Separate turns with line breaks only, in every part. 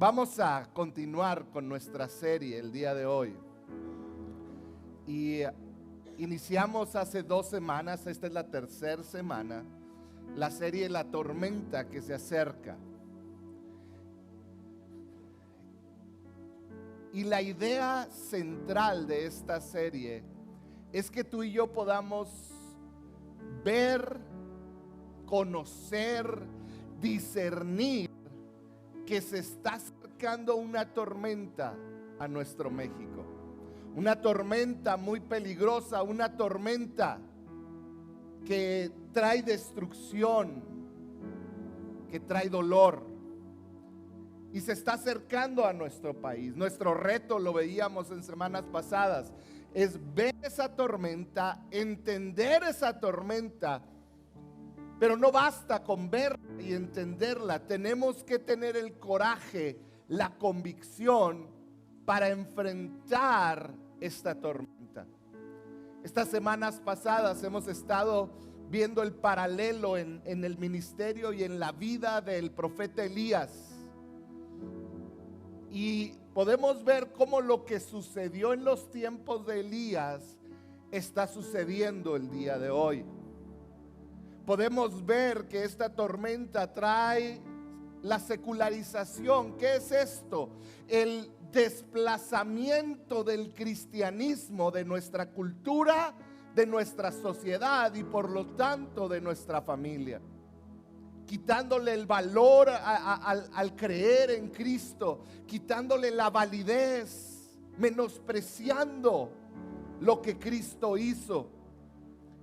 Vamos a continuar con nuestra serie el día de hoy. Y iniciamos hace 2 semanas, esta es la tercera semana, la serie La tormenta que se acerca. Y la idea central de esta serie es que tú y yo podamos ver, conocer, discernir que se está acercando una tormenta a nuestro México. Una tormenta muy peligrosa, una tormenta que trae destrucción, que trae dolor. Y se está acercando a nuestro país. Nuestro reto, lo veíamos en semanas pasadas, es ver esa tormenta, entender esa tormenta. Pero no basta con verla y entenderla. Tenemos que tener el coraje, la convicción para enfrentar esta tormenta. Estas semanas pasadas hemos estado viendo el paralelo en el ministerio y en la vida del profeta Elías. Y podemos ver cómo lo que sucedió en los tiempos de Elías está sucediendo el día de hoy. Podemos ver que esta tormenta trae la secularización. ¿Qué es esto? El desplazamiento del cristianismo de nuestra cultura, de nuestra sociedad y por lo tanto de nuestra familia. Quitándole el valor al creer en Cristo, quitándole la validez, menospreciando lo que Cristo hizo.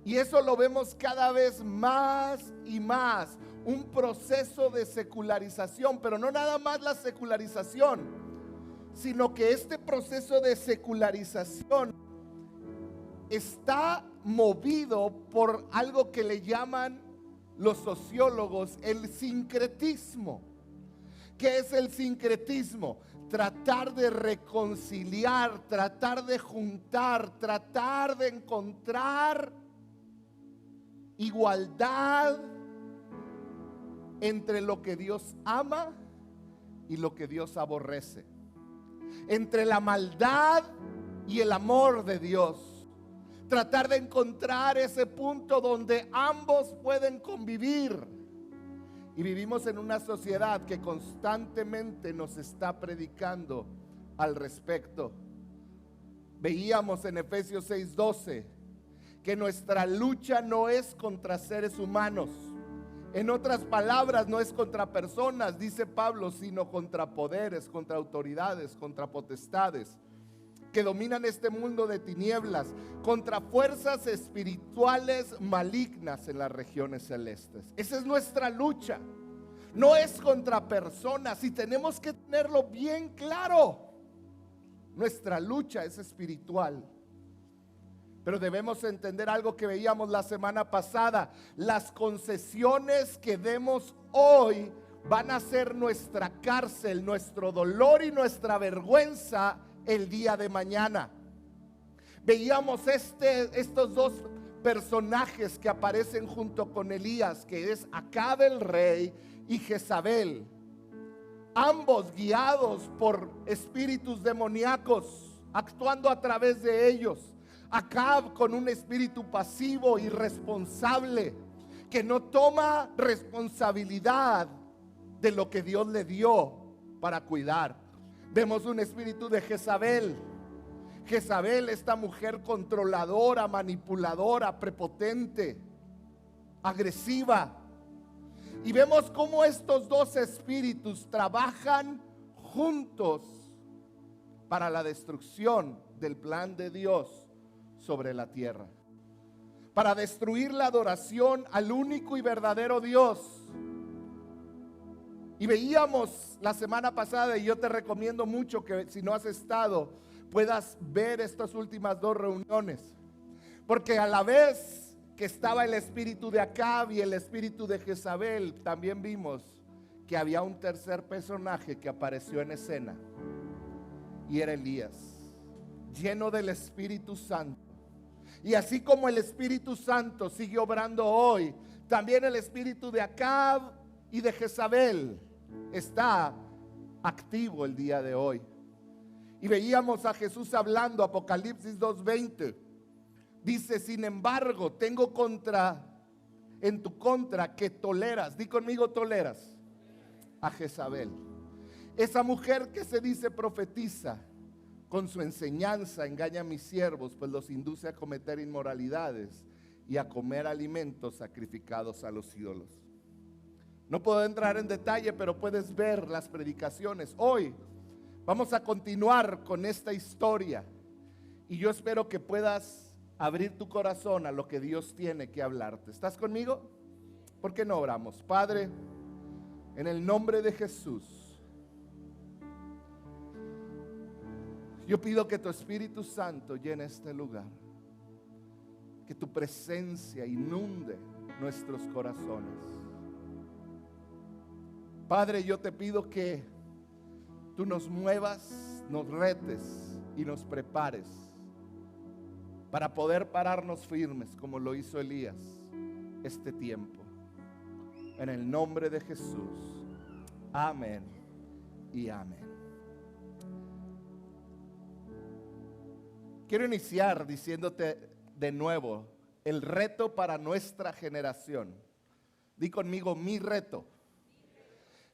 Y eso lo vemos cada vez más y más, un proceso de secularización, pero no nada más la secularización, sino que este proceso de secularización está movido por algo que le llaman los sociólogos el sincretismo. ¿Qué es el sincretismo? Tratar de reconciliar, tratar de juntar, tratar de encontrar igualdad entre lo que Dios ama y lo que Dios aborrece, entre la maldad y el amor de Dios. Tratar de encontrar ese punto donde ambos pueden convivir. Y vivimos en una sociedad que constantemente nos está predicando al respecto. Veíamos en Efesios 6:12 que nuestra lucha no es contra seres humanos. En otras palabras, no es contra personas, dice Pablo, sino contra poderes, contra autoridades, contra potestades que dominan este mundo de tinieblas, contra fuerzas espirituales malignas en las regiones celestes. Esa es nuestra lucha. No es contra personas, y tenemos que tenerlo bien claro. Nuestra lucha es espiritual. Pero debemos entender algo que veíamos la semana pasada. Las concesiones que demos hoy van a ser nuestra cárcel, nuestro dolor y nuestra vergüenza el día de mañana. Veíamos estos 2 personajes que aparecen junto con Elías, que es Acab el rey y Jezabel, ambos guiados por espíritus demoníacos, actuando a través de ellos. Acab con un espíritu pasivo, irresponsable, que no toma responsabilidad de lo que Dios le dio para cuidar. Vemos un espíritu de Jezabel. Jezabel, esta mujer controladora, manipuladora, prepotente, agresiva. Y vemos cómo estos 2 espíritus trabajan juntos para la destrucción del plan de Dios sobre la tierra, para destruir la adoración al único y verdadero Dios. Y veíamos la semana pasada, y yo te recomiendo mucho que si no has estado, puedas ver estas últimas 2 reuniones, porque a la vez que estaba el espíritu de Acab y el espíritu de Jezabel, también vimos que había un tercer personaje que apareció en escena, y era Elías, lleno del Espíritu Santo. Y así como el Espíritu Santo sigue obrando hoy, también el espíritu de Acab y de Jezabel está activo el día de hoy. Y veíamos a Jesús hablando, Apocalipsis 2:20. Dice, sin embargo, tengo en tu contra que toleras, di conmigo toleras, a Jezabel. Esa mujer que se dice profetiza, con su enseñanza engaña a mis siervos, pues los induce a cometer inmoralidades y a comer alimentos sacrificados a los ídolos. No puedo entrar en detalle, pero puedes ver las predicaciones. Hoy vamos a continuar con esta historia y yo espero que puedas abrir tu corazón a lo que Dios tiene que hablarte. ¿Estás conmigo? ¿Por qué no oramos? Padre, en el nombre de Jesús, yo pido que tu Espíritu Santo llene este lugar, que tu presencia inunde nuestros corazones. Padre, yo te pido que tú nos muevas, nos retes y nos prepares para poder pararnos firmes como lo hizo Elías este tiempo. En el nombre de Jesús. Amén y amén. Quiero iniciar diciéndote de nuevo el reto para nuestra generación. Di conmigo, mi reto.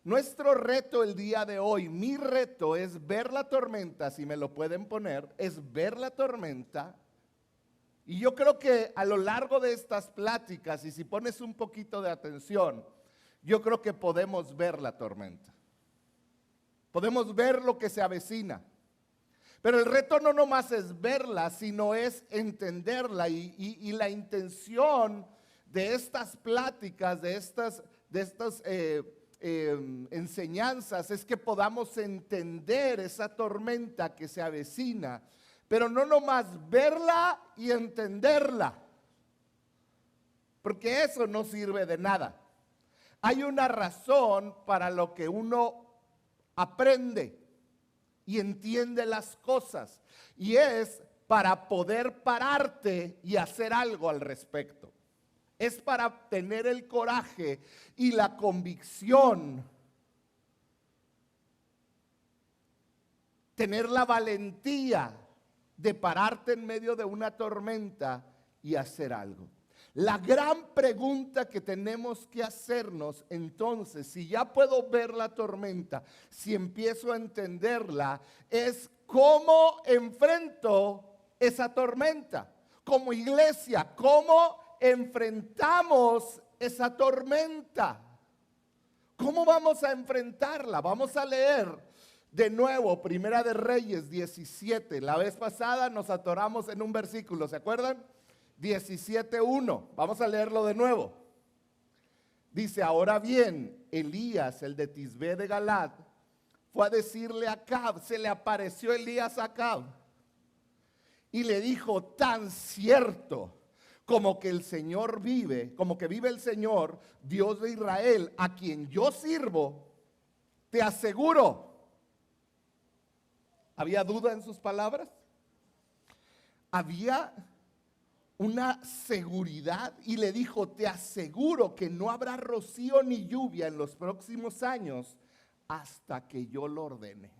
Nuestro reto el día de hoy, mi reto es ver la tormenta, si me lo pueden poner, es ver la tormenta. Y yo creo que a lo largo de estas pláticas, y si pones un poquito de atención, yo creo que podemos ver la tormenta. Podemos ver lo que se avecina. Pero el reto no nomás es verla, sino es entenderla. Y la intención de estas pláticas, de estas enseñanzas, es que podamos entender esa tormenta que se avecina. Pero no nomás verla y entenderla, porque eso no sirve de nada. Hay una razón para lo que uno aprende y entiende las cosas, y es para poder pararte y hacer algo al respecto. Es para tener el coraje y la convicción, tener la valentía de pararte en medio de una tormenta y hacer algo. La gran pregunta que tenemos que hacernos entonces, si ya puedo ver la tormenta, si empiezo a entenderla, es cómo enfrento esa tormenta. Como iglesia, ¿cómo enfrentamos esa tormenta? ¿Cómo vamos a enfrentarla? Vamos a leer de nuevo, Primera de Reyes 17. La vez pasada nos atoramos en un versículo, ¿se acuerdan? 17:1. Vamos a leerlo de nuevo. Dice, ahora bien, Elías, el de Tisbé de Galad, fue a decirle a Acab, se le apareció Elías a Acab y le dijo, tan cierto como que el Señor vive, como que vive el Señor, Dios de Israel, a quien yo sirvo, te aseguro. ¿Había duda en sus palabras? Había una seguridad y le dijo, te aseguro que no habrá rocío ni lluvia en los próximos años hasta que yo lo ordene.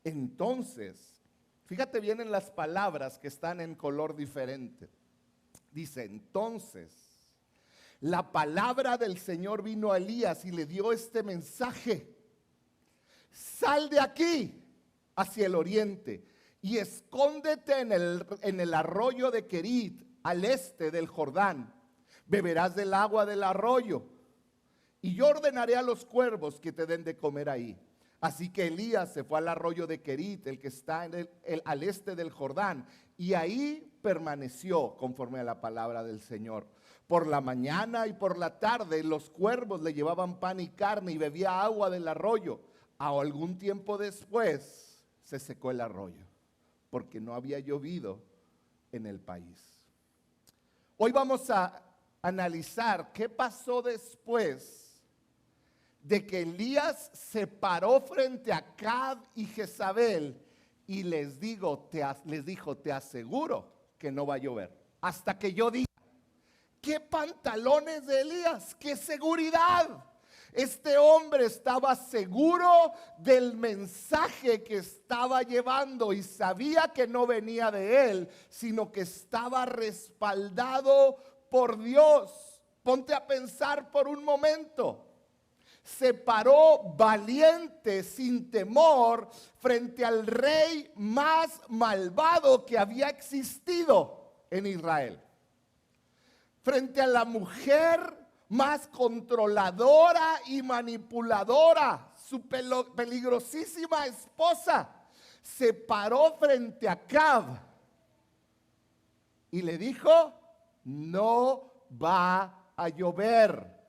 Entonces, fíjate bien en las palabras que están en color diferente. Dice, entonces, la palabra del Señor vino a Elías y le dio este mensaje. Sal de aquí hacia el oriente y escóndete en el arroyo de Querit, al este del Jordán. Beberás del agua del arroyo y yo ordenaré a los cuervos que te den de comer ahí. Así que Elías se fue al arroyo de Querit, el que está al este del Jordán, y ahí permaneció conforme a la palabra del Señor. Por la mañana y por la tarde los cuervos le llevaban pan y carne y bebía agua del arroyo. A algún tiempo después se secó el arroyo, porque no había llovido en el país. Hoy vamos a analizar qué pasó después de que Elías se paró frente a Acab y Jezabel y les dijo, te aseguro que no va a llover hasta que yo diga. ¿Qué pantalones de Elías? ¡Qué seguridad! Este hombre estaba seguro del mensaje que estaba llevando y sabía que no venía de él, sino que estaba respaldado por Dios. Ponte a pensar por un momento. Se paró valiente, sin temor, frente al rey más malvado que había existido en Israel. Frente a la mujer más controladora y manipuladora, su peligrosísima esposa, se paró frente a Acab y le dijo: no va a llover.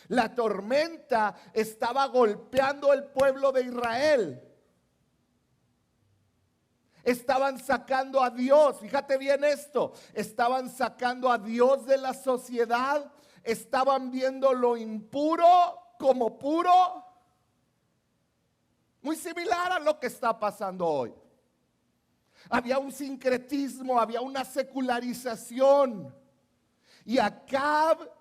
La tormenta estaba golpeando el pueblo de Israel. Estaban sacando a Dios, fíjate bien esto, estaban sacando a Dios de la sociedad, estaban viendo lo impuro como puro. Muy similar a lo que está pasando hoy. Había un sincretismo, había una secularización. Y Acab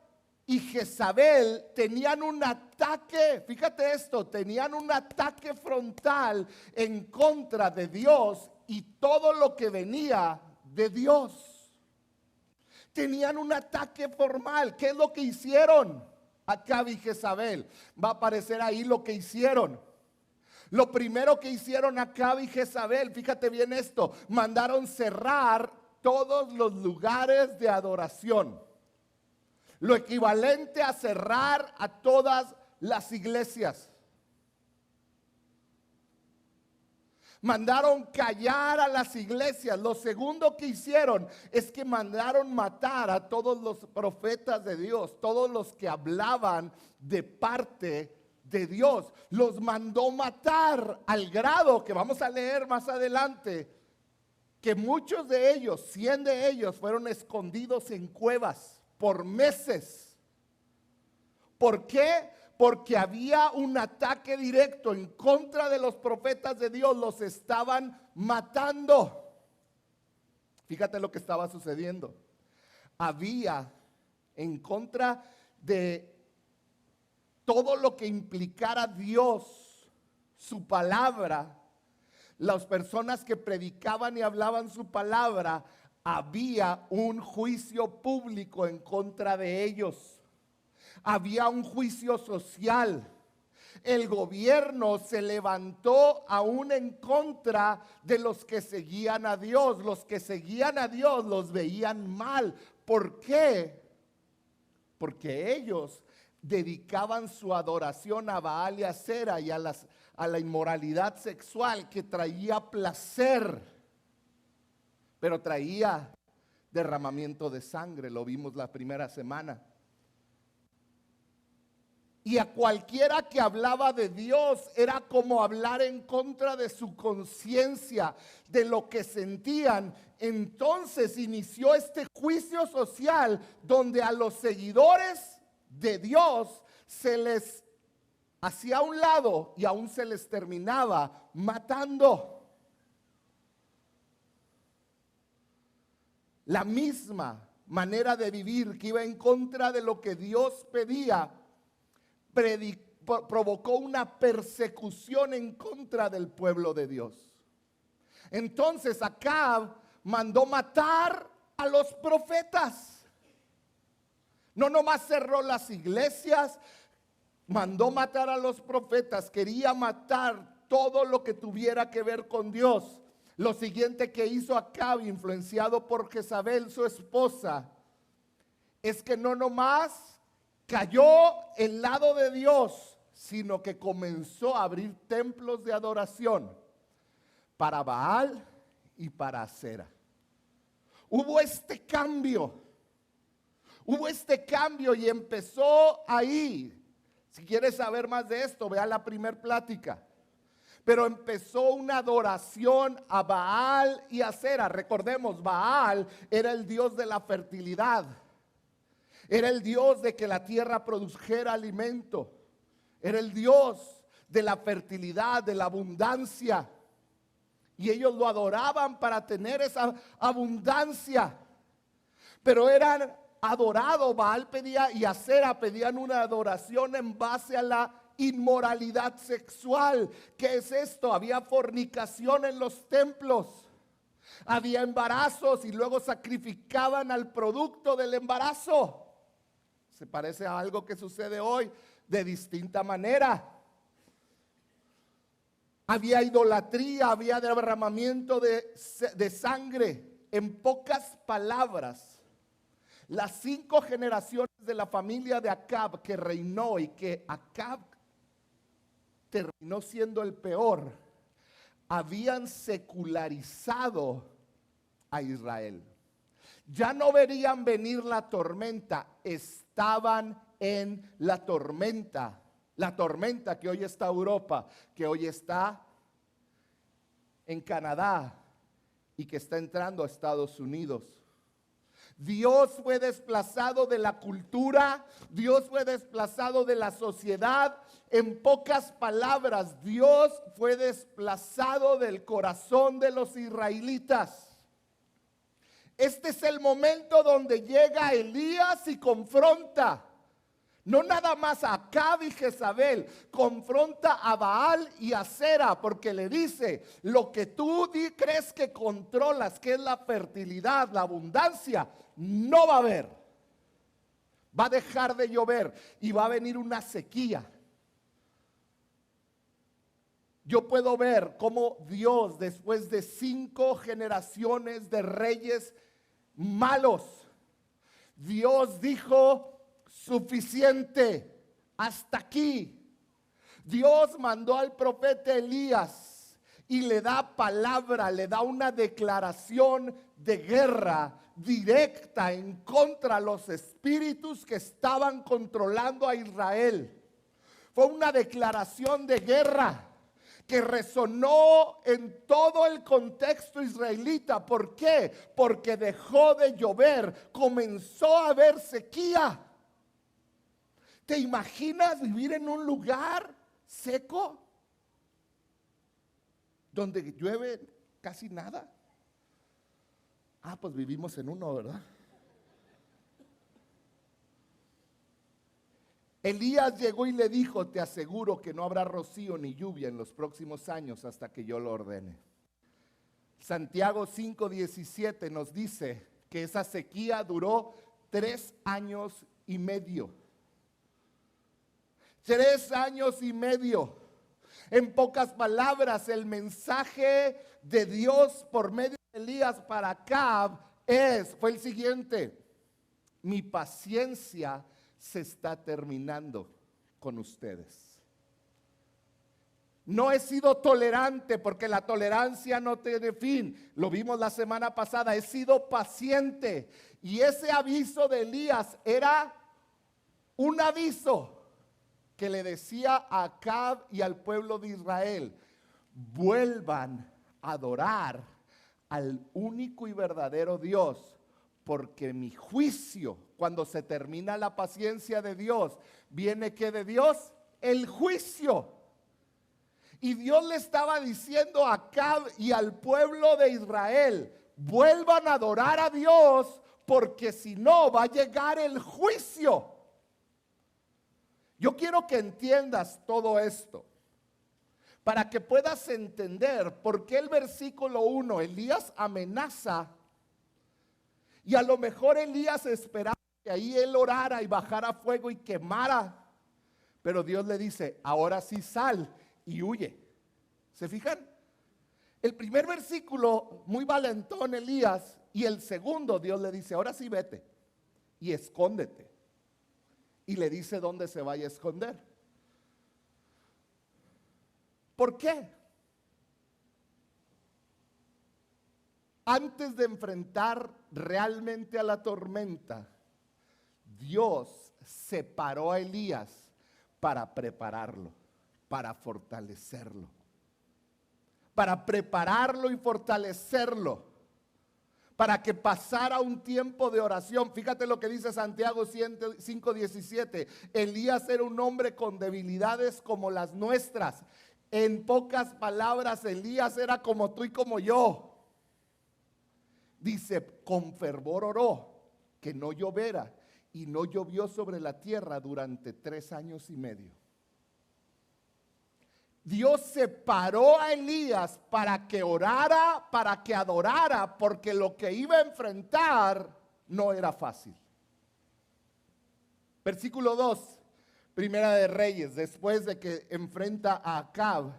y Jezabel tenían un ataque, fíjate esto, tenían un ataque frontal en contra de Dios y todo lo que venía de Dios. Tenían un ataque formal. ¿Qué es lo que hicieron Acab y Jezabel? Va a aparecer ahí lo que hicieron. Lo primero que hicieron Acab y Jezabel, fíjate bien esto, mandaron cerrar todos los lugares de adoración. Lo equivalente a cerrar a todas las iglesias. Mandaron callar a las iglesias. Lo segundo que hicieron es que mandaron matar a todos los profetas de Dios, todos los que hablaban de parte de Dios. Los mandó matar al grado que vamos a leer más adelante, que muchos de ellos, 100 de ellos, fueron escondidos en cuevas por meses. ¿Por qué? Porque había un ataque directo en contra de los profetas de Dios. Los estaban matando. Fíjate lo que estaba sucediendo. Había en contra de todo lo que implicara Dios, su palabra, las personas que predicaban y hablaban su palabra, había un juicio público en contra de ellos. Había un juicio social. El gobierno se levantó aún en contra de los que seguían a Dios. Los que seguían a Dios los veían mal. ¿Por qué? Porque ellos dedicaban su adoración a Baal y a Acera y a la inmoralidad sexual que traía placer, pero traía derramamiento de sangre. Lo vimos la primera semana. Y a cualquiera que hablaba de Dios era como hablar en contra de su conciencia, de lo que sentían. Entonces inició este juicio social donde a los seguidores de Dios se les hacía a un lado y aún se les terminaba matando. La misma manera de vivir que iba en contra de lo que Dios pedía, provocó una persecución en contra del pueblo de Dios. Entonces Acab mandó matar a los profetas. No nomás cerró las iglesias, mandó matar a los profetas. Quería matar todo lo que tuviera que ver con Dios. Lo siguiente que hizo Acab, influenciado por Jezabel, su esposa, es que no nomás cayó el lado de Dios, sino que comenzó a abrir templos de adoración para Baal y para Acera. Hubo este cambio y empezó ahí. Si quieres saber más de esto, vea la primer plática. Pero empezó una adoración a Baal y a Acera. Recordemos, Baal era el dios de la fertilidad. Era el Dios de que la tierra produjera alimento. Era el Dios de la fertilidad, de la abundancia. Y ellos lo adoraban para tener esa abundancia. Pero eran adorado. Baal pedía y Acera pedían una adoración en base a la inmoralidad sexual. ¿Qué es esto? Había fornicación en los templos. Había embarazos y luego sacrificaban al producto del embarazo. Se parece a algo que sucede hoy de distinta manera. Había idolatría, había derramamiento de sangre. En pocas palabras, las 5 generaciones de la familia de Acab que reinó y que Acab terminó siendo el peor, habían secularizado a Israel. Ya no verían venir la tormenta, estaban en la tormenta. La tormenta que hoy está Europa, que hoy está en Canadá y que está entrando a Estados Unidos. Dios fue desplazado de la cultura, Dios fue desplazado de la sociedad. En pocas palabras, Dios fue desplazado del corazón de los israelitas. Este es el momento donde llega Elías y confronta. No nada más a Acab y Jezabel, confronta a Baal y a Acera, porque le dice, lo que tú crees que controlas, que es la fertilidad, la abundancia, no va a haber. Va a dejar de llover y va a venir una sequía. Yo puedo ver cómo Dios, después de 5 generaciones de reyes malos, Dios dijo, suficiente, hasta aquí. Dios mandó al profeta Elías y le da palabra, le da una declaración de guerra directa en contra de los espíritus que estaban controlando a Israel. Fue una declaración de guerra que resonó en todo el contexto israelita. ¿Por qué? Porque dejó de llover, comenzó a haber sequía. ¿Te imaginas vivir en un lugar seco donde llueve casi nada? Pues vivimos en uno, ¿verdad? Elías llegó y le dijo, te aseguro que no habrá rocío ni lluvia en los próximos años hasta que yo lo ordene. Santiago 5:17 nos dice que esa sequía duró 3 años y medio. 3 años y medio. En pocas palabras, el mensaje de Dios por medio de Elías para Acab fue el siguiente: mi paciencia se está terminando con ustedes. No he sido tolerante porque la tolerancia no tiene fin. Lo vimos la semana pasada. He sido paciente. Y ese aviso de Elías era un aviso que le decía a Acab y al pueblo de Israel: vuelvan a adorar al único y verdadero Dios, porque mi juicio, cuando se termina la paciencia de Dios, viene ¿qué de Dios? El juicio. Y Dios le estaba diciendo a Acab y al pueblo de Israel: vuelvan a adorar a Dios, porque si no va a llegar el juicio. Yo quiero que entiendas todo esto, para que puedas entender por qué el versículo 1, Elías amenaza, y a lo mejor Elías esperaba que ahí él orara y bajara fuego y quemara, pero Dios le dice, ahora sí sal y huye. ¿Se fijan? El primer versículo, muy valentón Elías, y el segundo Dios le dice, ahora sí vete y escóndete. Y le dice dónde se vaya a esconder. ¿Por qué? Antes de enfrentar realmente a la tormenta, Dios separó a Elías para prepararlo, para fortalecerlo, para prepararlo y fortalecerlo, para que pasara un tiempo de oración. Fíjate lo que dice Santiago 5:17. Elías era un hombre con debilidades como las nuestras. En pocas palabras, Elías era como tú y como yo. Dice, con fervor oró. que no lloviera, y no llovió sobre la tierra durante 3 años y medio. Dios separó a Elías para que orara, para que adorara, porque lo que iba a enfrentar no era fácil. Versículo 2, Primera de Reyes, después de que enfrenta a Acab,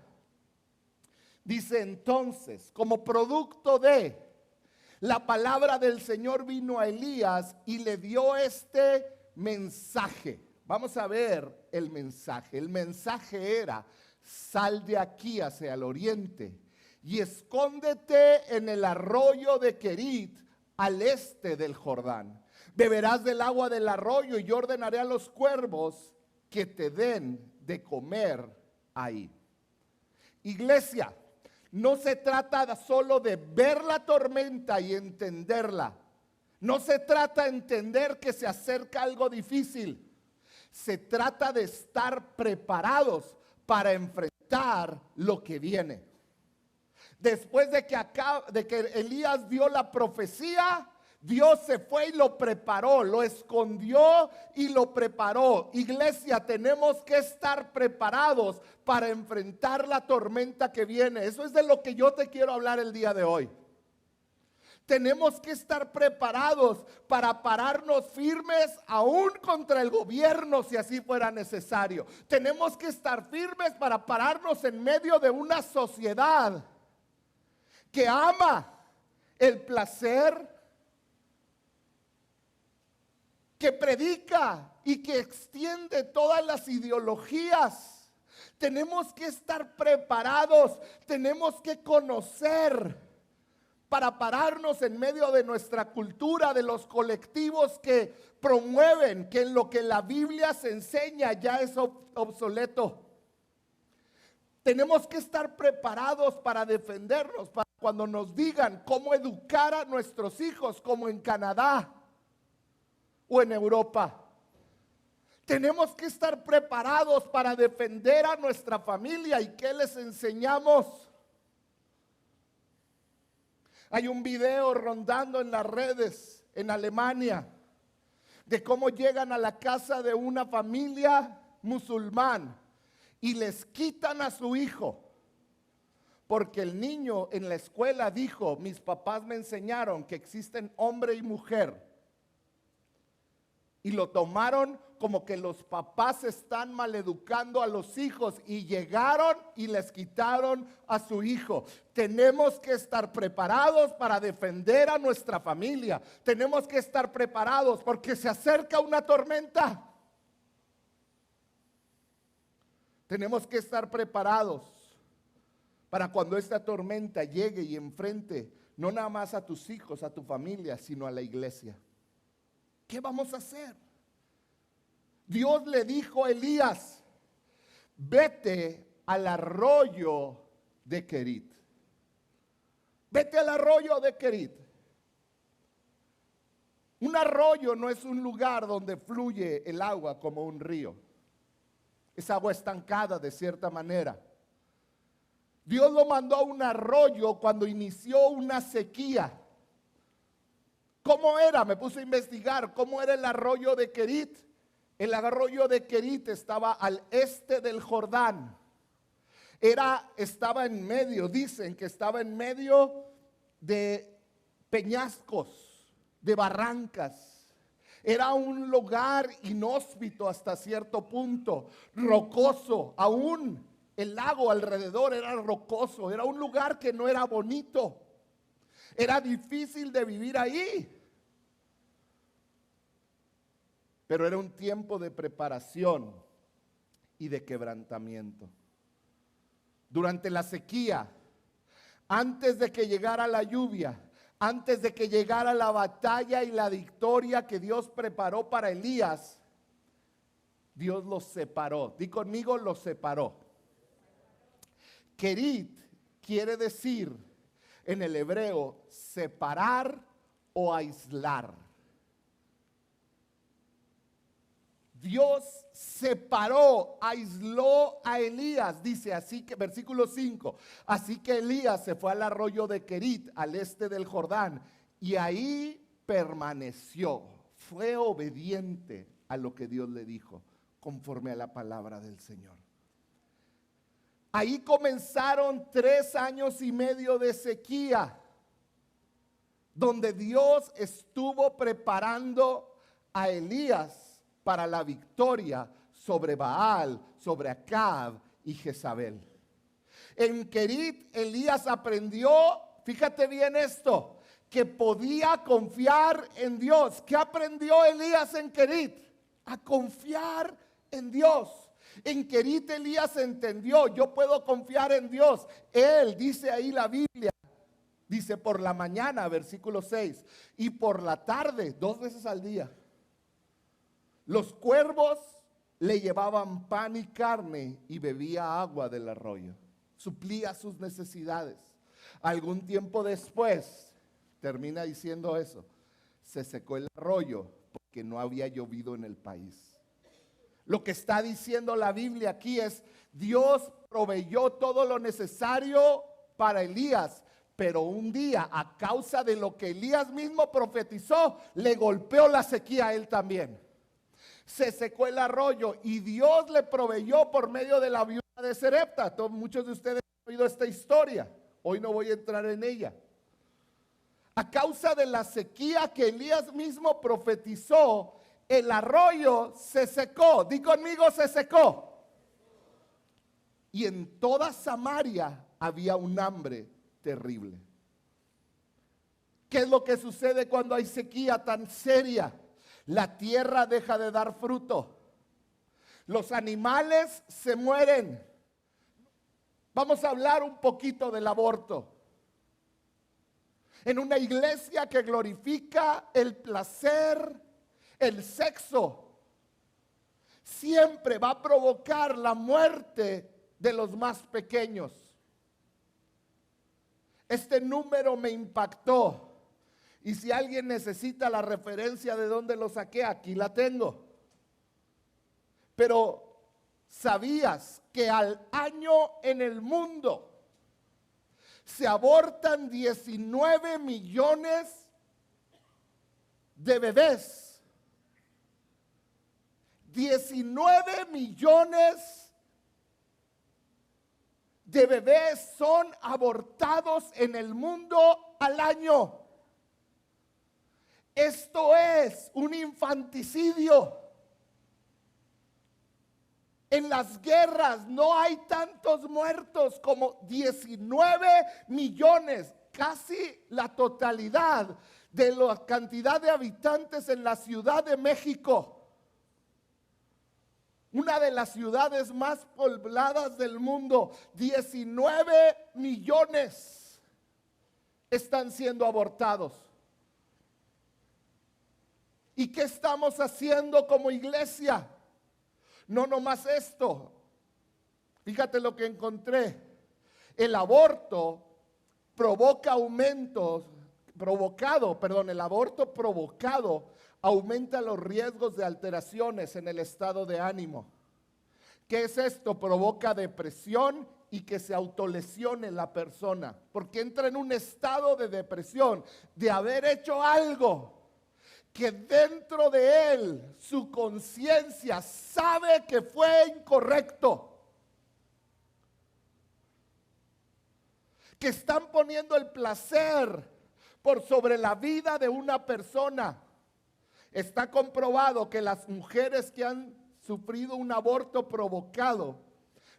dice: entonces, como producto de la palabra del Señor, vino a Elías y le dio este mensaje. Vamos a ver el mensaje. El mensaje era: sal de aquí hacia el oriente y escóndete en el arroyo de Querit al este del Jordán. Beberás del agua del arroyo y yo ordenaré a los cuervos que te den de comer ahí. Iglesia, no se trata solo de ver la tormenta y entenderla. No se trata de entender que se acerca algo difícil. Se trata de estar preparados para enfrentar lo que viene. Después de que Elías dio la profecía, Dios se fue y lo preparó, lo escondió y lo preparó. Iglesia, tenemos que estar preparados para enfrentar la tormenta que viene. Eso es de lo que yo te quiero hablar el día de hoy. Tenemos que estar preparados para pararnos firmes aún contra el gobierno si así fuera necesario. Tenemos que estar firmes para pararnos en medio de una sociedad que ama el placer, que predica y que extiende todas las ideologías. Tenemos que estar preparados, tenemos que conocer para pararnos en medio de nuestra cultura, de los colectivos que promueven que en lo que la Biblia se enseña ya es obsoleto. Tenemos que estar preparados para defendernos, para cuando nos digan cómo educar a nuestros hijos, como en Canadá o en Europa. Tenemos que estar preparados para defender a nuestra familia. ¿Y qué les enseñamos? Hay un video rondando en las redes en Alemania de cómo llegan a la casa de una familia musulmán y les quitan a su hijo porque el niño en la escuela dijo: mis papás me enseñaron que existen hombre y mujer. Y lo tomaron como que los papás están maleducando a los hijos y llegaron y les quitaron a su hijo. Tenemos que estar preparados para defender a nuestra familia. Tenemos que estar preparados porque se acerca una tormenta. Tenemos que estar preparados para cuando esta tormenta llegue y enfrente no nada más a tus hijos, a tu familia, sino a la iglesia. ¿Qué vamos a hacer? Dios le dijo a Elías: vete al arroyo de Querit. Vete al arroyo de Querit. Un arroyo no es un lugar donde fluye el agua como un río. Es agua estancada de cierta manera. Dios lo mandó a un arroyo cuando inició una sequía. ¿Cómo era? Me puse a investigar cómo era el arroyo de Querit. El arroyo de Querit estaba al este del Jordán. Estaba en medio, dicen que estaba en medio de peñascos, de barrancas. Era un lugar inhóspito hasta cierto punto, rocoso. Aún el lago alrededor era rocoso. Era un lugar que no era bonito. Era difícil de vivir ahí. Pero era un tiempo de preparación y de quebrantamiento. Durante la sequía, antes de que llegara la lluvia, antes de que llegara la batalla y la victoria que Dios preparó para Elías, Dios los separó. Di conmigo, los separó. Querit quiere decir en el hebreo separar o aislar. Dios separó, aisló a Elías, dice así que, versículo 5, así que Elías se fue al arroyo de Querit, al este del Jordán, y ahí permaneció. fue obediente a lo que Dios le dijo, conforme a la palabra del Señor. Ahí comenzaron 3 años y medio de sequía, donde Dios estuvo preparando a Elías para la victoria sobre Baal, sobre Acab y Jezabel. En Querit, Elías aprendió, fíjate bien esto, que podía confiar en Dios. ¿Qué aprendió Elías en Querit? A confiar en Dios. En Querit Elías entendió, yo puedo confiar en Dios. Él, dice ahí la Biblia, dice por la mañana, versículo 6, y por la tarde, 2 veces al día, los cuervos le llevaban pan y carne y bebía agua del arroyo. Suplía sus necesidades. Algún tiempo después, termina diciendo eso, se secó el arroyo porque no había llovido en el país. Lo que está diciendo la Biblia aquí es, Dios proveyó todo lo necesario para Elías, pero un día, a causa de lo que Elías mismo profetizó, le golpeó la sequía a él también. Se secó el arroyo y Dios le proveyó por medio de la viuda de Sarepta. Muchos de ustedes han oído esta historia. Hoy no voy a entrar en ella. A causa de la sequía que Elías mismo profetizó, el arroyo se secó. Di conmigo, se secó. Y en toda Samaria había un hambre terrible. ¿Qué es lo que sucede cuando hay sequía tan seria? La tierra deja de dar fruto. Los animales se mueren. Vamos a hablar un poquito del aborto. En una iglesia que glorifica el placer, el sexo, siempre va a provocar la muerte de los más pequeños. Este número me impactó. Y si alguien necesita la referencia de dónde lo saqué, aquí la tengo. Pero ¿sabías que al año en el mundo se abortan 19 millones de bebés? 19 millones de bebés son abortados en el mundo al año. Esto es un infanticidio. En las guerras no hay tantos muertos como 19 millones, casi la totalidad de la cantidad de habitantes en la Ciudad de México. Una de las ciudades más pobladas del mundo, 19 millones están siendo abortados. ¿Y qué estamos haciendo como iglesia? No nomás esto. Fíjate lo que encontré. El aborto el aborto provocado aumenta los riesgos de alteraciones en el estado de ánimo. ¿Qué es esto? Provoca depresión y que se autolesione la persona, porque entra en un estado de depresión de haber hecho algo que dentro de él, su conciencia sabe que fue incorrecto. Que están poniendo el placer por sobre la vida de una persona. Está comprobado que las mujeres que han sufrido un aborto provocado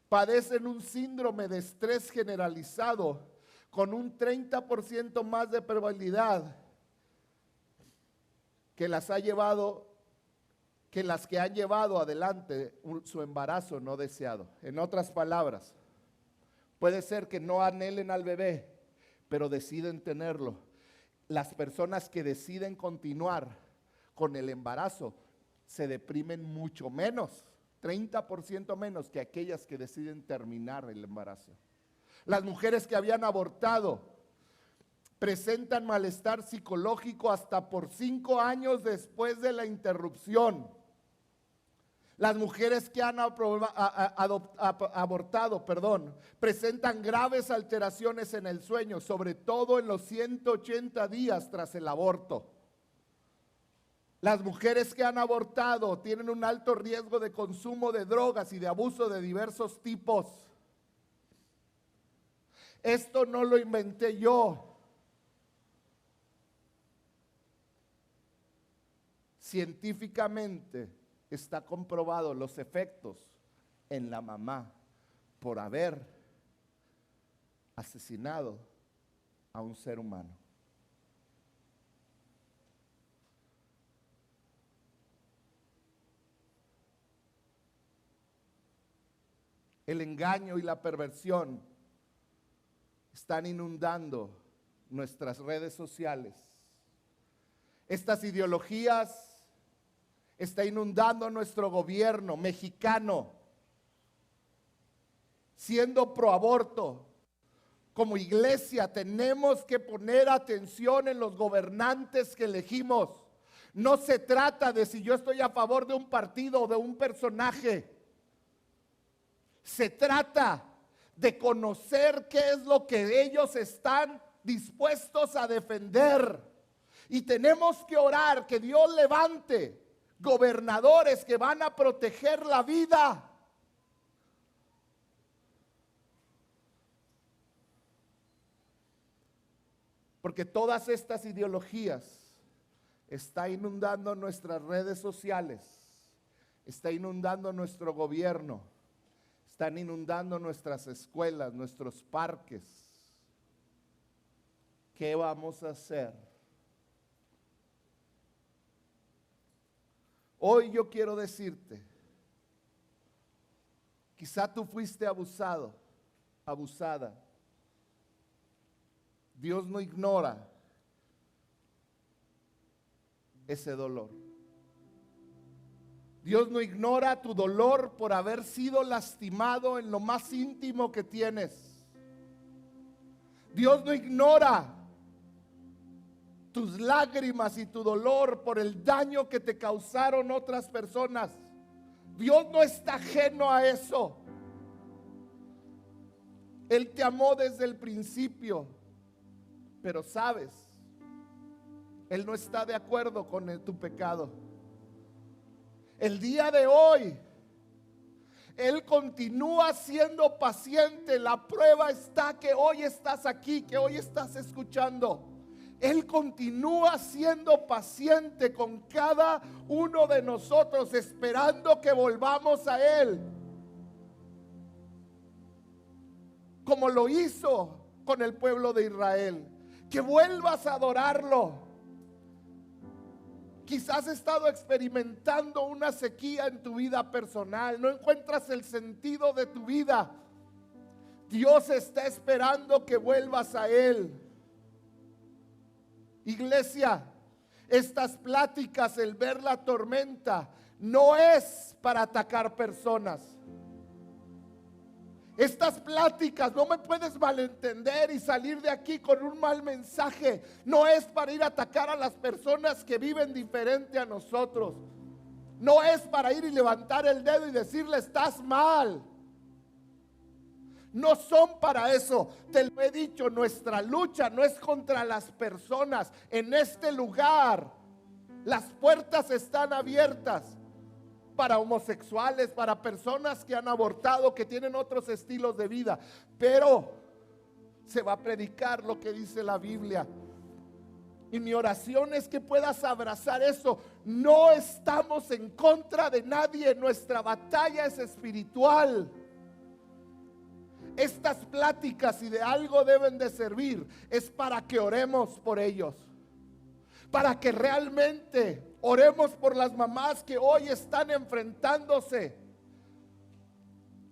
padecen un síndrome de estrés generalizado con un 30% más de probabilidad que las que han llevado adelante su embarazo no deseado. En otras palabras, puede ser que no anhelen al bebé, pero deciden tenerlo. Las personas que deciden continuar con el embarazo se deprimen mucho menos, 30% menos que aquellas que deciden terminar el embarazo. Las mujeres que habían abortado presentan malestar psicológico hasta por 5 años después de la interrupción. Las mujeres que han abortado, presentan graves alteraciones en el sueño, sobre todo en los 180 días tras el aborto. Las mujeres que han abortado tienen un alto riesgo de consumo de drogas y de abuso de diversos tipos. Esto no lo inventé yo. Científicamente está comprobado los efectos en la mamá por haber asesinado a un ser humano. El engaño y la perversión están inundando nuestras redes sociales. Estas ideologías están inundando nuestro gobierno mexicano, siendo pro aborto. Como iglesia tenemos que poner atención en los gobernantes que elegimos. No se trata de si yo estoy a favor de un partido o de un personaje. Se trata de conocer qué es lo que ellos están dispuestos a defender. Y tenemos que orar que Dios levante gobernadores que van a proteger la vida. Porque todas estas ideologías están inundando nuestras redes sociales, está inundando nuestro gobierno, están inundando nuestras escuelas, nuestros parques. ¿Qué vamos a hacer? Hoy yo quiero decirte, quizá tú fuiste abusado, abusada. Dios no ignora ese dolor. Dios no ignora tu dolor por haber sido lastimado en lo más íntimo que tienes. Dios no ignora tus lágrimas y tu dolor por el daño que te causaron otras personas. Dios no está ajeno a eso. Él te amó desde el principio. Pero sabes, Él no está de acuerdo con tu pecado. El día de hoy, Él continúa siendo paciente. La prueba está que hoy estás aquí, que hoy estás escuchando. Él continúa siendo paciente con cada uno de nosotros, esperando que volvamos a Él. Como lo hizo con el pueblo de Israel. Que vuelvas a adorarlo. Quizás has estado experimentando una sequía en tu vida personal. No encuentras el sentido de tu vida. Dios está esperando que vuelvas a Él. Iglesia, estas pláticas, el ver la tormenta, no es para atacar personas. Estas pláticas, no me puedes malentender y salir de aquí con un mal mensaje. No es para ir a atacar a las personas que viven diferente a nosotros. No es para ir y levantar el dedo y decirle estás mal. No son para eso. Te lo he dicho, nuestra lucha no es contra las personas. En este lugar las puertas están abiertas para homosexuales, para personas que han abortado, que tienen otros estilos de vida. Pero se va a predicar lo que dice la Biblia. Y mi oración es que puedas abrazar eso. No estamos en contra de nadie. Nuestra batalla es espiritual. Estas pláticas, si de algo deben de servir, es para que oremos por ellos. Para que realmente oremos por las mamás que hoy están enfrentándose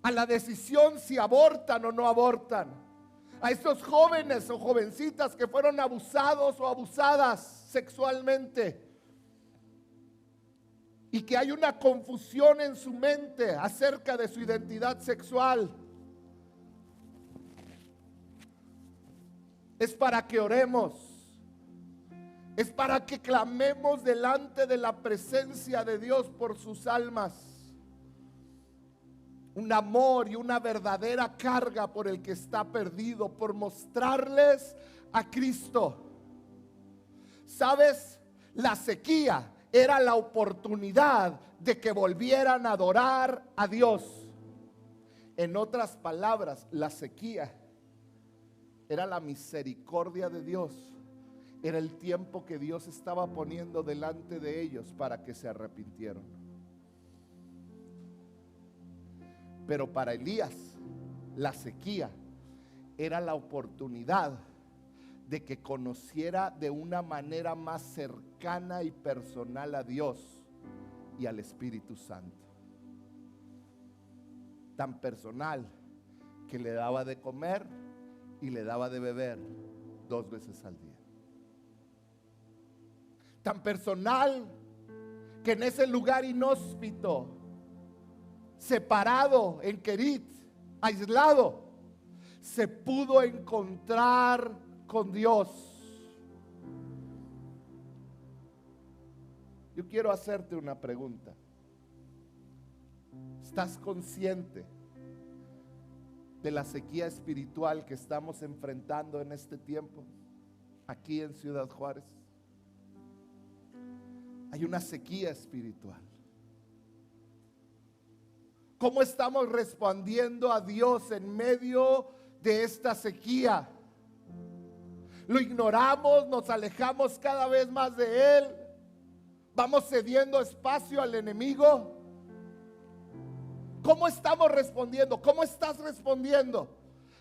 a la decisión si abortan o no abortan. A esos jóvenes o jovencitas que fueron abusados o abusadas sexualmente y que hay una confusión en su mente acerca de su identidad sexual. Es para que oremos. Es para que clamemos delante de la presencia de Dios por sus almas. Un amor y una verdadera carga por el que está perdido, por mostrarles a Cristo. ¿Sabes? La sequía era la oportunidad de que volvieran a adorar a Dios. En otras palabras, la sequía era la misericordia de Dios. Era el tiempo que Dios estaba poniendo delante de ellos para que se arrepintieran. Pero para Elías, la sequía era la oportunidad de que conociera de una manera más cercana y personal a Dios y al Espíritu Santo. Tan personal que le daba de comer y le daba de beber 2 veces al día. Tan personal que en ese lugar inhóspito, separado en Kerit, aislado, se pudo encontrar con Dios. Yo quiero hacerte una pregunta. ¿Estás consciente de la sequía espiritual que estamos enfrentando en este tiempo aquí en Ciudad Juárez? Hay una sequía espiritual. ¿Cómo estamos respondiendo a Dios en medio de esta sequía? ¿Lo ignoramos? ¿Nos alejamos cada vez más de Él? ¿Vamos cediendo espacio al enemigo? ¿Cómo estamos respondiendo? ¿Cómo estás respondiendo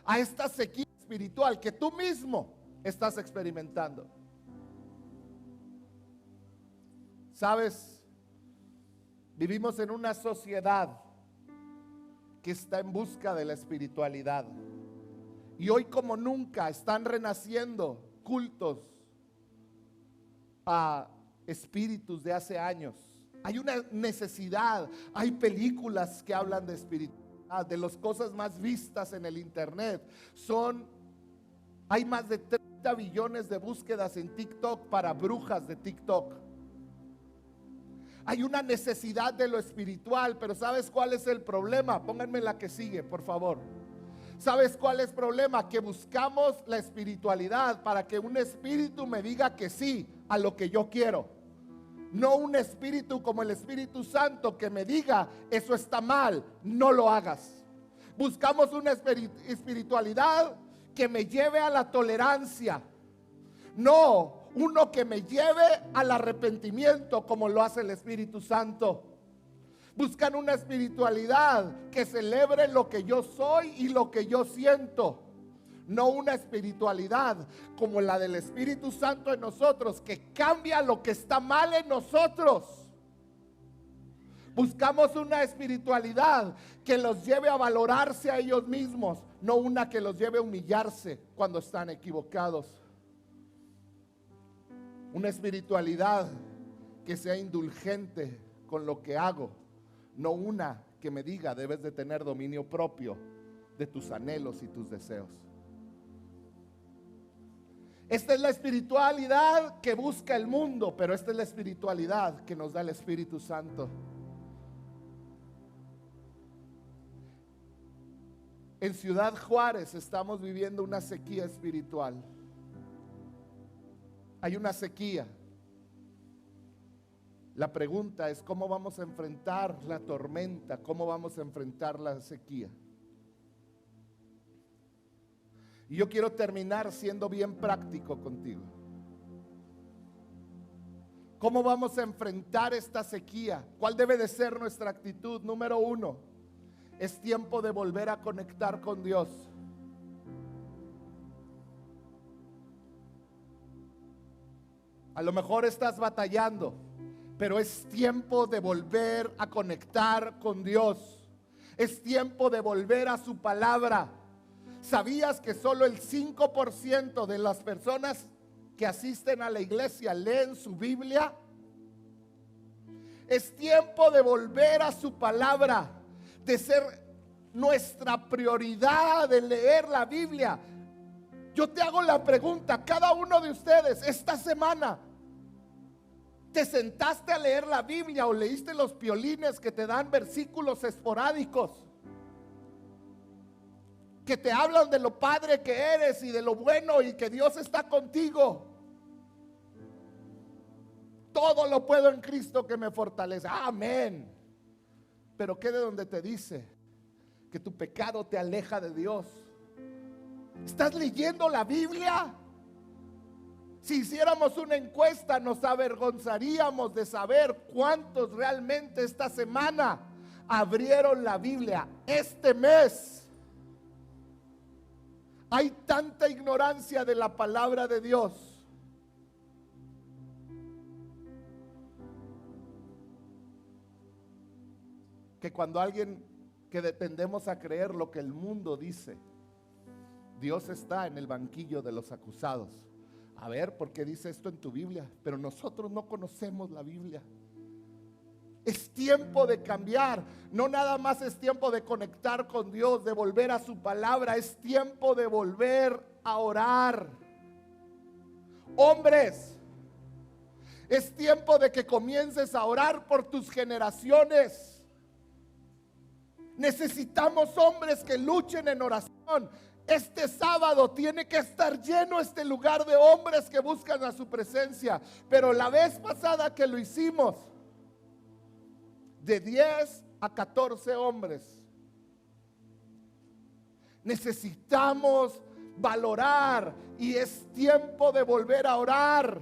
a esta sequía espiritual que tú mismo estás experimentando? ¿Sabes? Vivimos en una sociedad que está en busca de la espiritualidad. Y hoy como nunca están renaciendo cultos a espíritus de hace años. Hay una necesidad, hay películas que hablan de espiritualidad, de las cosas más vistas en el internet. Hay más de 30 billones de búsquedas en TikTok para brujas de TikTok. Hay una necesidad de lo espiritual, pero ¿sabes cuál es el problema? Pónganme la que sigue, por favor. ¿Sabes cuál es el problema? Que buscamos la espiritualidad para que un espíritu me diga que sí a lo que yo quiero. No un espíritu como el Espíritu Santo que me diga, eso está mal, no lo hagas. Buscamos una espiritualidad que me lleve a la tolerancia. No, uno que me lleve al arrepentimiento como lo hace el Espíritu Santo. Buscan una espiritualidad que celebre lo que yo soy y lo que yo siento. No una espiritualidad como la del Espíritu Santo en nosotros, que cambia lo que está mal en nosotros. Buscamos una espiritualidad que los lleve a valorarse a ellos mismos, no una que los lleve a humillarse cuando están equivocados. Una espiritualidad que sea indulgente con lo que hago, no una que me diga debes de tener dominio propio de tus anhelos y tus deseos. Esta es la espiritualidad que busca el mundo, pero esta es la espiritualidad que nos da el Espíritu Santo. En Ciudad Juárez estamos viviendo una sequía espiritual. Hay una sequía. La pregunta es cómo vamos a enfrentar la tormenta, cómo vamos a enfrentar la sequía. Y yo quiero terminar siendo bien práctico contigo. ¿Cómo vamos a enfrentar esta sequía? ¿Cuál debe de ser nuestra actitud? Número 1, es tiempo de volver a conectar con Dios. A lo mejor estás batallando, pero es tiempo de volver a conectar con Dios. Es tiempo de volver a su palabra. ¿Sabías que solo el 5% de las personas que asisten a la iglesia leen su Biblia? Es tiempo de volver a su palabra, de ser nuestra prioridad de leer la Biblia. Yo te hago la pregunta, cada uno de ustedes, esta semana, ¿te sentaste a leer la Biblia o leíste los piolines que te dan versículos esporádicos? Que te hablan de lo padre que eres y de lo bueno y que Dios está contigo. todo lo puedo en Cristo que me fortalece. Amén. Pero ¿qué de donde te dice que tu pecado te aleja de Dios? ¿Estás leyendo la Biblia? Si hiciéramos una encuesta, nos avergonzaríamos de saber cuántos realmente esta semana abrieron la Biblia. Este mes hay tanta ignorancia de la palabra de Dios. Que cuando tendemos a creer lo que el mundo dice, Dios está en el banquillo de los acusados. A ver, ¿por qué dice esto en tu Biblia? Pero nosotros no conocemos la Biblia. Es tiempo de cambiar. No nada más es tiempo de conectar con Dios, de volver a su palabra. Es tiempo de volver a orar. Hombres, es tiempo de que comiences a orar por tus generaciones. Necesitamos hombres que luchen en oración. Este sábado tiene que estar lleno este lugar de hombres que buscan a su presencia. Pero la vez pasada que lo hicimos, de 10 a 14 hombres. Necesitamos valorar y es tiempo de volver a orar.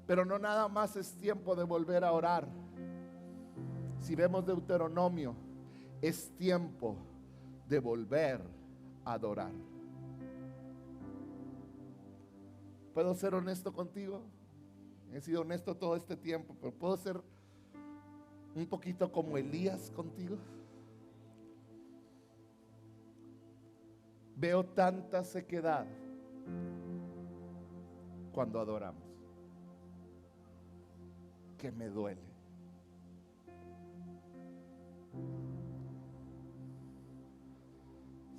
Pero no nada más es tiempo de volver a orar. Si vemos Deuteronomio, es tiempo de volver a adorar. ¿Puedo ser honesto contigo? He sido honesto todo este tiempo, pero ¿puedo ser un poquito como Elías contigo? Veo tanta sequedad cuando adoramos que me duele.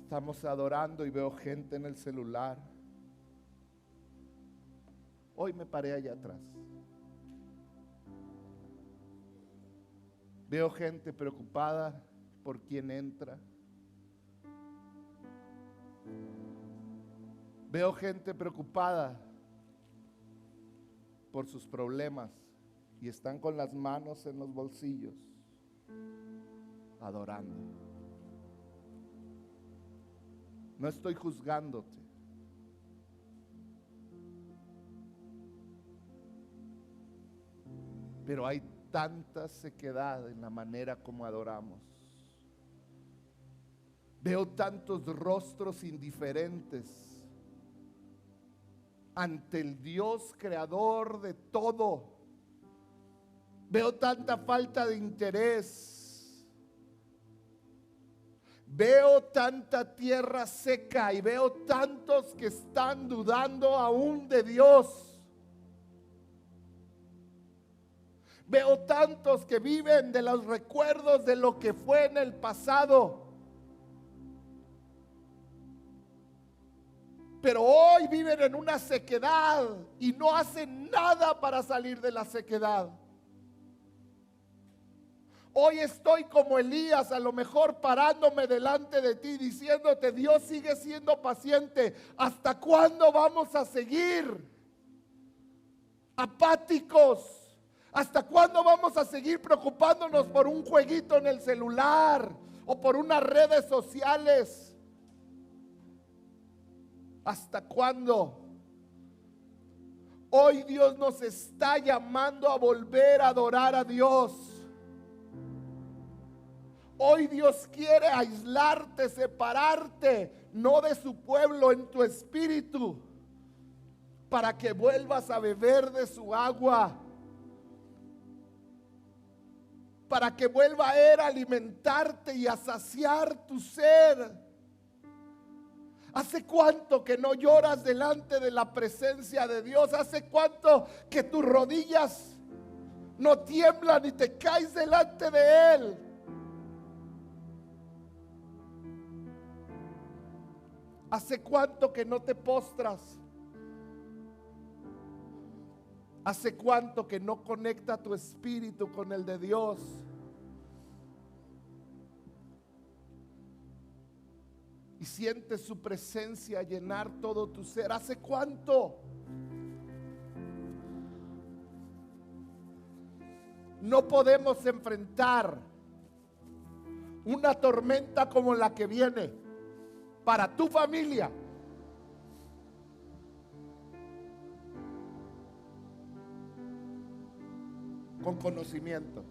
Estamos adorando y veo gente en el celular. Hoy me paré allá atrás. Veo gente preocupada por quién entra. Veo gente preocupada por sus problemas y están con las manos en los bolsillos, adorando. No estoy juzgándote. Pero hay tanta sequedad en la manera como adoramos. Veo tantos rostros indiferentes ante el Dios creador de todo. Veo tanta falta de interés. Veo tanta tierra seca y veo tantos que están dudando aún de Dios. Veo tantos que viven de los recuerdos de lo que fue en el pasado. Pero hoy viven en una sequedad y no hacen nada para salir de la sequedad. Hoy estoy como Elías, a lo mejor parándome delante de ti, diciéndote: Dios sigue siendo paciente. ¿Hasta cuándo vamos a seguir apáticos? ¿Hasta cuándo vamos a seguir preocupándonos por un jueguito en el celular o por unas redes sociales? ¿Hasta cuándo? Hoy Dios nos está llamando a volver a adorar a Dios. Hoy Dios quiere aislarte, separarte, no de su pueblo, en tu espíritu, para que vuelvas a beber de su agua, para que vuelva a Él a alimentarte y a saciar tu sed. ¿Hace cuánto que no lloras delante de la presencia de Dios? ¿Hace cuánto que tus rodillas no tiemblan y te caes delante de Él? ¿Hace cuánto que no te postras? ¿Hace cuánto que no conecta tu espíritu con el de Dios? Y sientes su presencia llenar todo tu ser. ¿Hace cuánto? No podemos enfrentar una tormenta como la que viene para tu familia con conocimiento.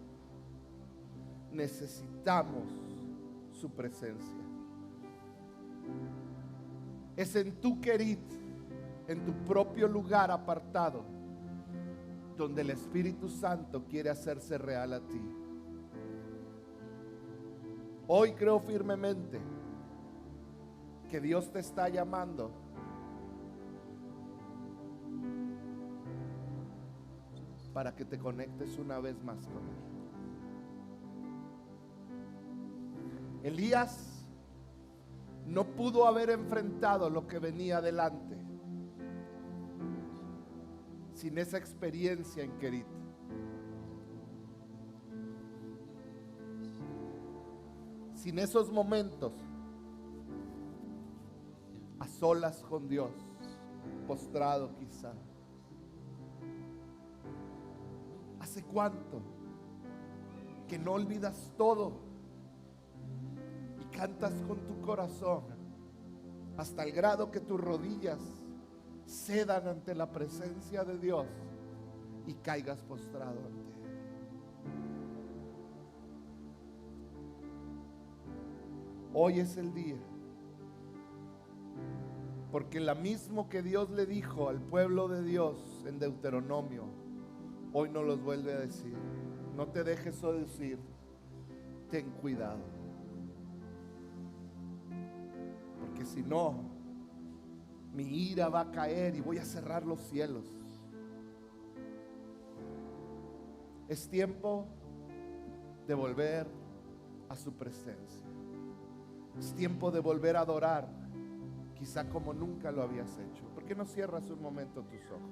Necesitamos su presencia. Es en tu querid, en tu propio lugar apartado, donde el Espíritu Santo quiere hacerse real a ti. Hoy creo firmemente que Dios te está llamando para que te conectes una vez más con Él. Elías no pudo haber enfrentado lo que venía adelante sin esa experiencia en Querit. Sin esos momentos a solas con Dios, postrado quizá. ¿Hace cuánto que no olvidas todo y cantas con tu corazón hasta el grado que tus rodillas cedan ante la presencia de Dios y caigas postrado ante Él? Hoy es el día, porque la mismo que Dios le dijo al pueblo de Dios en Deuteronomio, hoy nos los vuelve a decir. No te dejes seducir, ten cuidado, porque si no, mi ira va a caer y voy a cerrar los cielos. Es tiempo de volver a su presencia. Es tiempo de volver a adorar, quizá como nunca lo habías hecho. ¿Por qué no cierras un momento tus ojos?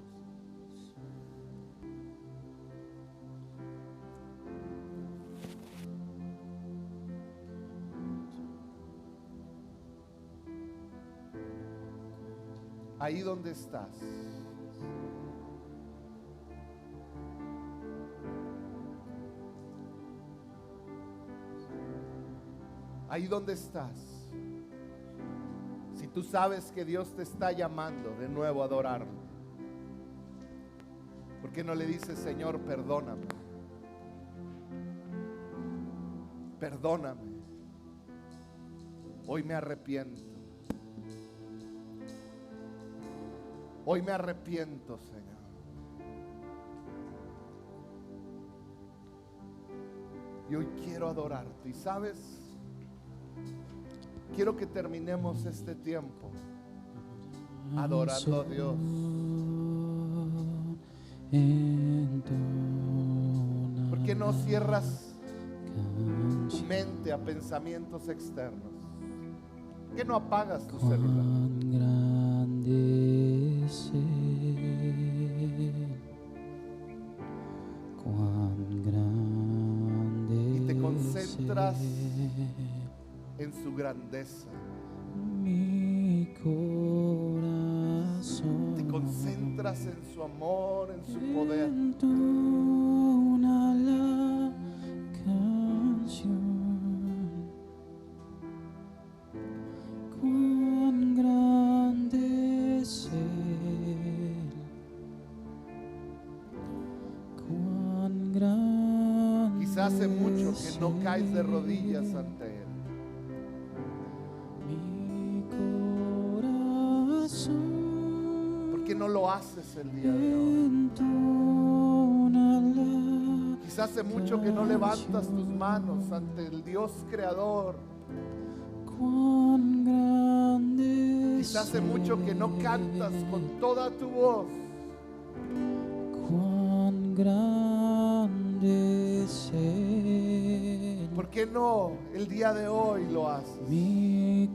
Ahí donde estás, ahí donde estás, si tú sabes que Dios te está llamando de nuevo a adorarlo, ¿por qué no le dices: Señor, perdóname? Perdóname. Hoy me arrepiento. Hoy me arrepiento, Señor. Y hoy quiero adorarte. Y sabes, quiero que terminemos este tiempo adorando a Dios. ¿Por qué no cierras tu mente a pensamientos externos? ¿Por qué no apagas tu celular? Y te concentras en su grandeza. Te concentras en su amor, en su poder. Quizás hace mucho que no caes de rodillas ante Él. ¿Por qué no lo haces el día de hoy? Quizás hace mucho que no levantas tus manos ante el Dios creador. Quizás hace mucho que no cantas con toda tu voz. ¿Por qué no el día de hoy lo haces? Si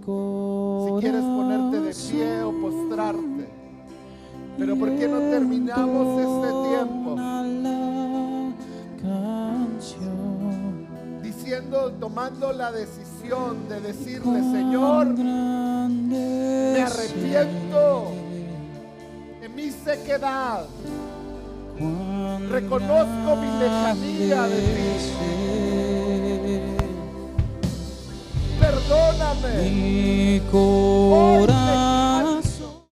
quieres ponerte de pie o postrarte, pero ¿por qué no terminamos este tiempo diciendo, tomando la decisión de decirle: Señor, me arrepiento de mi sequedad, Reconozco mi lejanía de ti. Perdóname.
Mi corazón